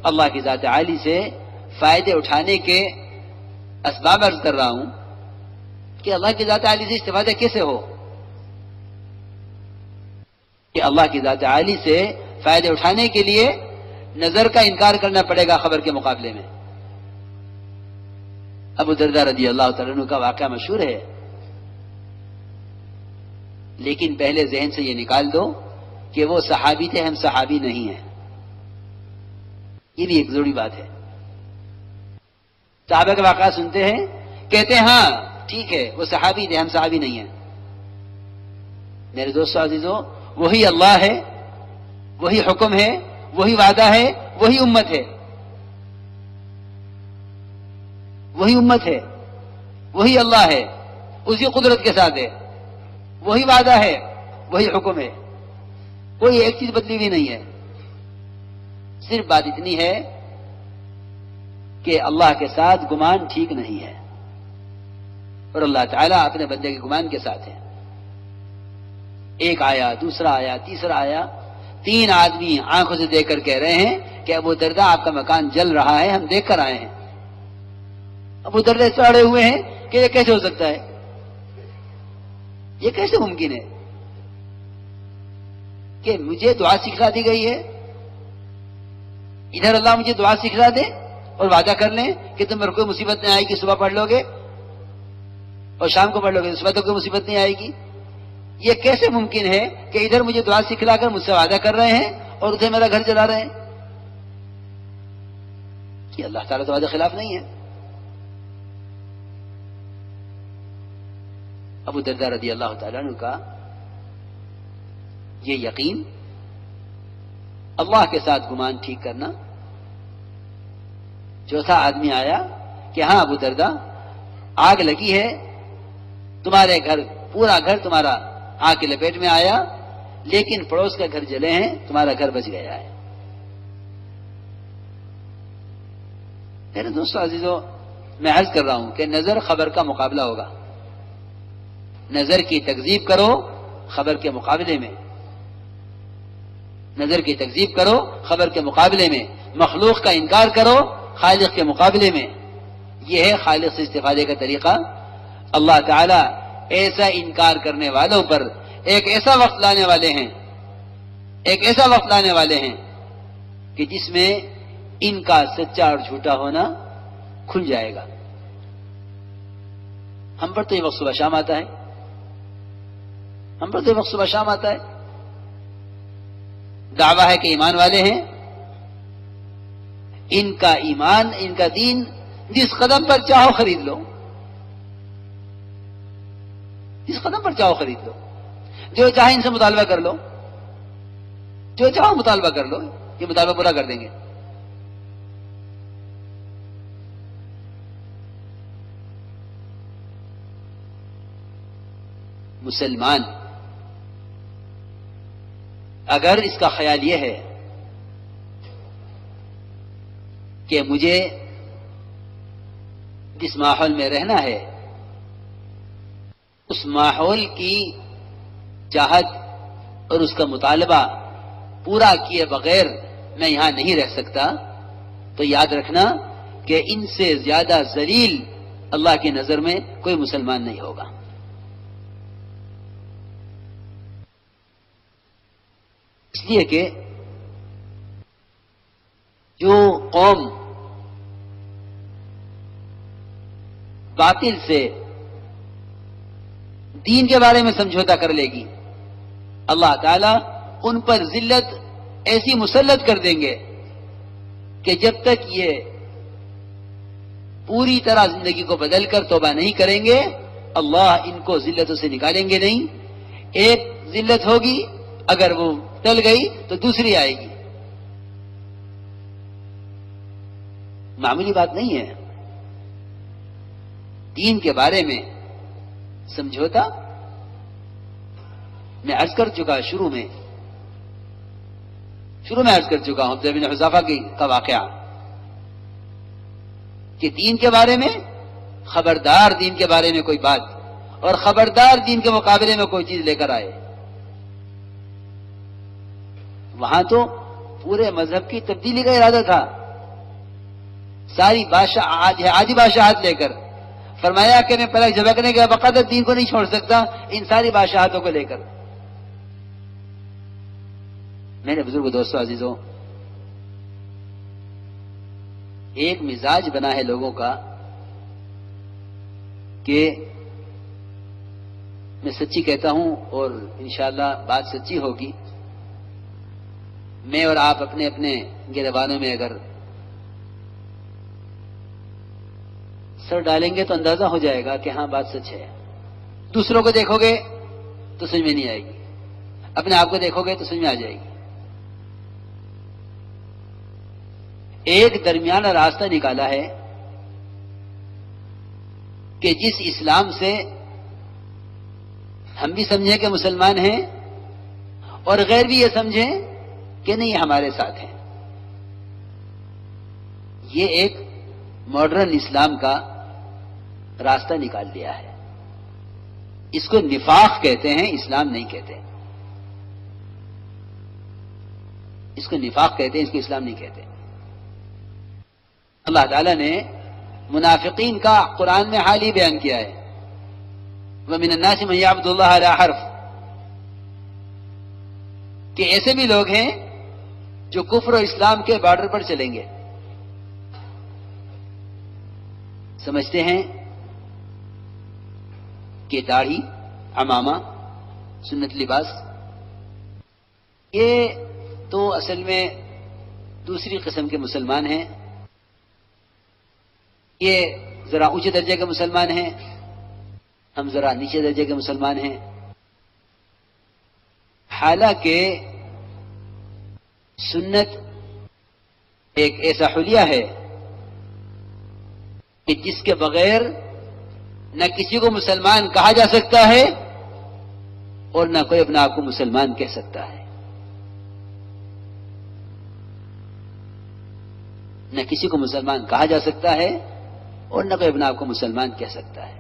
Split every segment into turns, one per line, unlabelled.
اللہ کی ذات عالی سے فائدے اٹھانے کے اسباب عرض کر رہا ہوں کہ اللہ کی ذات عالی سے استفادہ کیسے ہو، کہ اللہ کی ذات عالی سے فائدے اٹھانے کے لیے نظر کا انکار کرنا پڑے گا خبر کے مقابلے میں۔ ابو درداء رضی اللہ تعالیٰ عنہ کا واقعہ مشہور ہے، لیکن پہلے ذہن سے یہ نکال دو کہ وہ صحابی تھے، ہم صحابی نہیں ہیں۔ یہ بھی ایک ضروری بات ہے۔ صحابہ کے واقعات سنتے ہیں، کہتے ہیں ہاں ٹھیک ہے وہ صحابی تھے، ہم صحابی نہیں ہیں۔ میرے دوستو عزیزو، وہی اللہ ہے، وہی حکم ہے، وہی وعدہ ہے، وہی امت ہے، وہی امت ہے، وہی اللہ ہے، اسی قدرت کے ساتھ ہے، وہی وعدہ ہے، وہی حکم ہے، کوئی ایک چیز بدلی بھی نہیں ہے۔ صرف بات اتنی ہے کہ اللہ کے ساتھ گمان ٹھیک نہیں ہے، اور اللہ تعالیٰ اپنے بندے کے گمان کے ساتھ ہے۔ ایک آیا، دوسرا آیا، تیسرا آیا، 3 آدمی آنکھوں سے دیکھ کر کہہ رہے ہیں کہ ابو درداء آپ کا مکان جل رہا ہے، ہم دیکھ کر آئے ہیں۔ ابو درداء چڑھے ہوئے ہیں کہ یہ کیسے ہو سکتا ہے، یہ کیسے ممکن ہے کہ مجھے دعا سکھلا دی گئی ہے، ادھر اللہ مجھے دعا سکھلا دے اور وعدہ کر لیں کہ تم پر کوئی مصیبت نہیں آئے گی، صبح پڑھ لو گے اور شام کو پڑھ لو گے، صبح تو کوئی مصیبت نہیں آئے گی۔ یہ کیسے ممکن ہے کہ ادھر مجھے دعا سکھلا کر مجھ سے وعدہ کر رہے ہیں اور ادھر میرا گھر جلا رہے ہیں؟ کہ اللہ تعالیٰ تو وعدے خلاف نہیں ہے۔ ابو درداء رضی اللہ تعالیٰ عنہ کا یہ یقین، اللہ کے ساتھ گمان ٹھیک کرنا۔ چوتھا آدمی آیا کہ ہاں ابو درداء آگ لگی ہے، تمہارے گھر، پورا گھر تمہارا آگ کی لپیٹ میں آیا، لیکن پڑوس کا گھر جلے ہیں، تمہارا گھر بچ گیا ہے۔ میرے دوستو عزیزو، میں عرض کر رہا ہوں کہ نظر خبر کا مقابلہ ہوگا۔ نظر کی تکذیب کرو خبر کے مقابلے میں، نظر کی تکذیب کرو خبر کے مقابلے میں، مخلوق کا انکار کرو خالق کے مقابلے میں۔ یہ ہے خالق سے استفادے کا طریقہ۔ اللہ تعالی ایسا انکار کرنے والوں پر ایک ایسا وقت لانے والے ہیں، ایک ایسا وقت لانے والے ہیں کہ جس میں ان کا سچا اور جھوٹا ہونا کھل جائے گا۔ ہم پر تو یہ وقت صبح شام آتا ہے، ہم پر تو یہ وقت صبح شام آتا ہے۔ دعویٰ ہے کہ ایمان والے ہیں، ان کا ایمان، ان کا دین جس قدم پر چاہو خرید لو، جس قدم پر چاہو خرید لو، جو چاہے ان سے مطالبہ کر لو، جو چاہو مطالبہ کر لو، یہ مطالبہ پورا کر دیں گے۔ مسلمان اگر اس کا خیال یہ ہے کہ مجھے جس ماحول میں رہنا ہے اس ماحول کی چاہت اور اس کا مطالبہ پورا کیے بغیر میں یہاں نہیں رہ سکتا، تو یاد رکھنا کہ ان سے زیادہ ذلیل اللہ کی نظر میں کوئی مسلمان نہیں ہوگا۔ اس لیے کہ جو قوم باطل سے دین کے بارے میں سمجھوتا کر لے گی، اللہ تعالیٰ ان پر ذلت ایسی مسلط کر دیں گے کہ جب تک یہ پوری طرح زندگی کو بدل کر توبہ نہیں کریں گے، اللہ ان کو ذلتوں سے نکالیں گے نہیں۔ ایک ذلت ہوگی، اگر وہ ٹل گئی تو دوسری آئے گی۔ معمولی بات نہیں ہے۔ دین کے بارے میں سمجھوتا، میں عرض کر چکا شروع میں عرض کر چکا ہوں بن حذافہ کا واقعہ کہ دین کے بارے میں خبردار، دین کے بارے میں کوئی بات، اور خبردار دین کے مقابلے میں کوئی چیز لے کر آئے، وہاں تو پورے مذہب کی تبدیلی کا ارادہ تھا، ساری آدھی بادشاہت لے کر فرمایا کہ میں پلک جھپکنے کے بقدر دین کو نہیں چھوڑ سکتا ان ساری بادشاہتوں کو لے کر۔ میرے بزرگ دوستوں عزیزوں، ایک مزاج بنا ہے لوگوں کا کہ میں سچی کہتا ہوں اور انشاءاللہ بات سچی ہوگی، میں اور آپ اپنے اپنے گریبانوں میں اگر سر ڈالیں گے تو اندازہ ہو جائے گا کہ ہاں بات سچ ہے۔ دوسروں کو دیکھو گے تو سمجھ میں نہیں آئے گی، اپنے آپ کو دیکھو گے تو سمجھ میں آ جائے گی۔ ایک درمیانہ راستہ نکالا ہے کہ جس اسلام سے ہم بھی سمجھیں کہ مسلمان ہیں اور غیر بھی یہ سمجھیں کہ نہیں ہمارے ساتھ ہیں۔ یہ ایک ماڈرن اسلام کا راستہ نکال لیا ہے۔ اس کو نفاق کہتے ہیں، اسلام نہیں کہتے۔ اس کو نفاق کہتے ہیں، اس کو اسلام نہیں کہتے۔ اللہ تعالیٰ نے منافقین کا قرآن میں حال ہی بیان کیا ہے، وَمِنَ النَّاسِ مَن يَعْبُدُ اللَّهَ عَلَىٰ حَرْفٍ، کہ ایسے بھی لوگ ہیں جو کفر و اسلام کے بارڈر پر چلیں گے، سمجھتے ہیں کہ داڑھی، عمامہ، سنت لباس یہ تو اصل میں دوسری قسم کے مسلمان ہیں، یہ ذرا اونچے درجے کے مسلمان ہیں، ہم ذرا نیچے درجے کے مسلمان ہیں۔ حالانکہ سنت ایک ایسا حلیہ ہے کہ جس کے بغیر نہ کسی کو مسلمان کہا جا سکتا ہے اور نہ کوئی اپنے آپ کو مسلمان کہہ سکتا ہے۔ نہ کسی کو مسلمان کہا جا سکتا ہے اور نہ کوئی اپنے آپ کو مسلمان کہہ سکتا ہے۔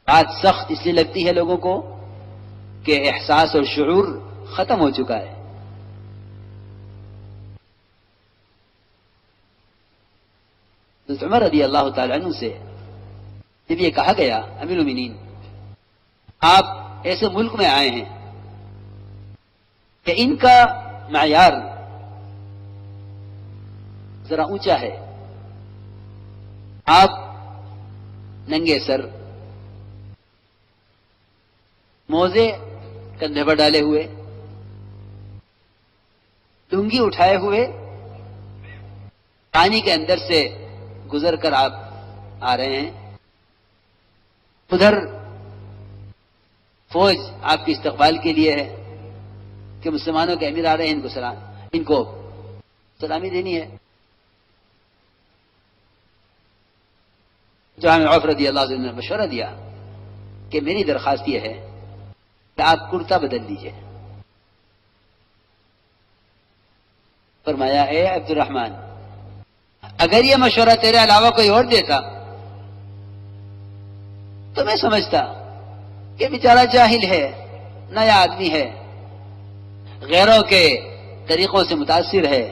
بات سخت اس لیے لگتی ہے لوگوں کو کہ احساس اور شعور ختم ہو چکا ہے۔ حضرت عمر رضی اللہ تعالی عنہ سے جب یہ کہا گیا امیر المومنین آپ ایسے ملک میں آئے ہیں کہ ان کا معیار ذرا اونچا ہے، آپ ننگے سر، موزے کندھے پر ڈالے ہوئے، ڈنگی اٹھائے ہوئے پانی کے اندر سے گزر کر آپ آ رہے ہیں، ادھر فوج آپ کے استقبال کے لیے ہے کہ مسلمانوں کے امیر آ رہے ہیں، ان کو سلامی دینی ہے۔ جو ہمیں عوف رضی اللہ عنہ نے مشورہ دیا کہ میری درخواست یہ ہے کہ آپ کرتا بدل دیجئے۔ فرمایا اے عبد الرحمن، اگر یہ مشورہ تیرے علاوہ کوئی اور دیتا تو میں سمجھتا کہ بیچارہ جاہل ہے، نیا آدمی ہے، غیروں کے طریقوں سے متاثر ہے،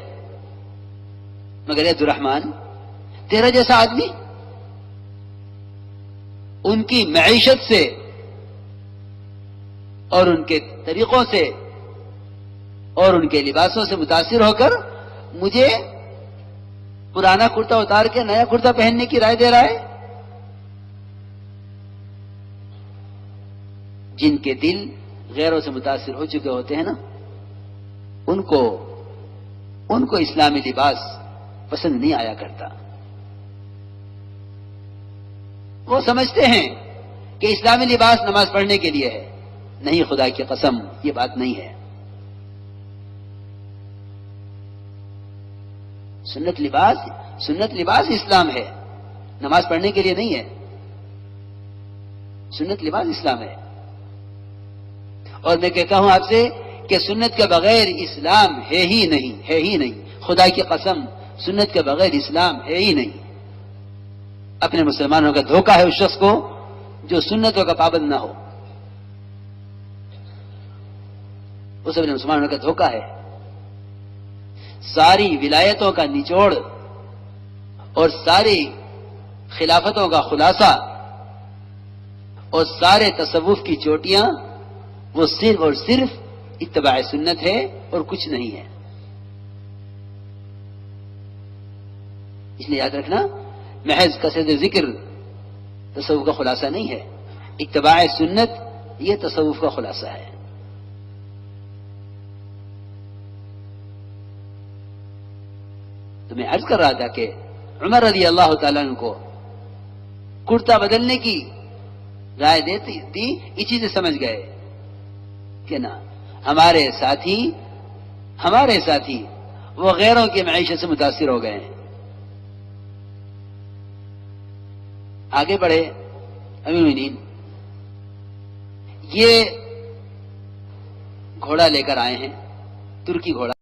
مگر عبد الرحمن تیرا جیسا آدمی ان کی معیشت سے اور ان کے طریقوں سے اور ان کے لباسوں سے متاثر ہو کر مجھے پرانا کرتا اتار کے نیا کرتا پہننے کی رائے دے رہا ہے۔ جن کے دل غیروں سے متاثر ہو چکے ہوتے ہیں نا، ان کو اسلامی لباس پسند نہیں آیا کرتا۔ وہ سمجھتے ہیں کہ اسلامی لباس نماز پڑھنے کے لیے ہے، نہیں، خدا کی قسم یہ بات نہیں ہے۔ سنت لباس اسلام ہے، نماز پڑھنے کے لیے نہیں ہے۔ سنت لباس اسلام ہے، اور میں کہتا ہوں آپ سے کہ سنت کے بغیر اسلام ہے ہی نہیں، خدا کی قسم سنت کے بغیر اسلام ہے ہی نہیں۔ اپنے مسلمانوں کا دھوکہ ہے اس شخص کو جو سنتوں کا پابند نہ ہو۔ وہ سب مسلمانوں کا دھوکہ ہے. ساری ولایتوں کا نچوڑ اور ساری خلافتوں کا خلاصہ اور سارے تصوف کی چوٹیاں وہ صرف اور صرف اتباع سنت ہے اور کچھ نہیں ہے. اس لیے یاد رکھنا، محض کثرت ذکر تصوف کا خلاصہ نہیں ہے، اتباع سنت یہ تصوف کا خلاصہ ہے. تو میں عرض کر رہا تھا کہ عمر رضی اللہ تعالیٰ عنہ کو کرتا بدلنے کی رائے دیتی تھی، یہ چیزیں سمجھ گئے کہ نا ہمارے ساتھی وہ غیروں کی معیشت سے متاثر ہو گئے ہیں. آگے بڑھے امیر المومنین، یہ گھوڑا لے کر آئے ہیں، ترکی گھوڑا.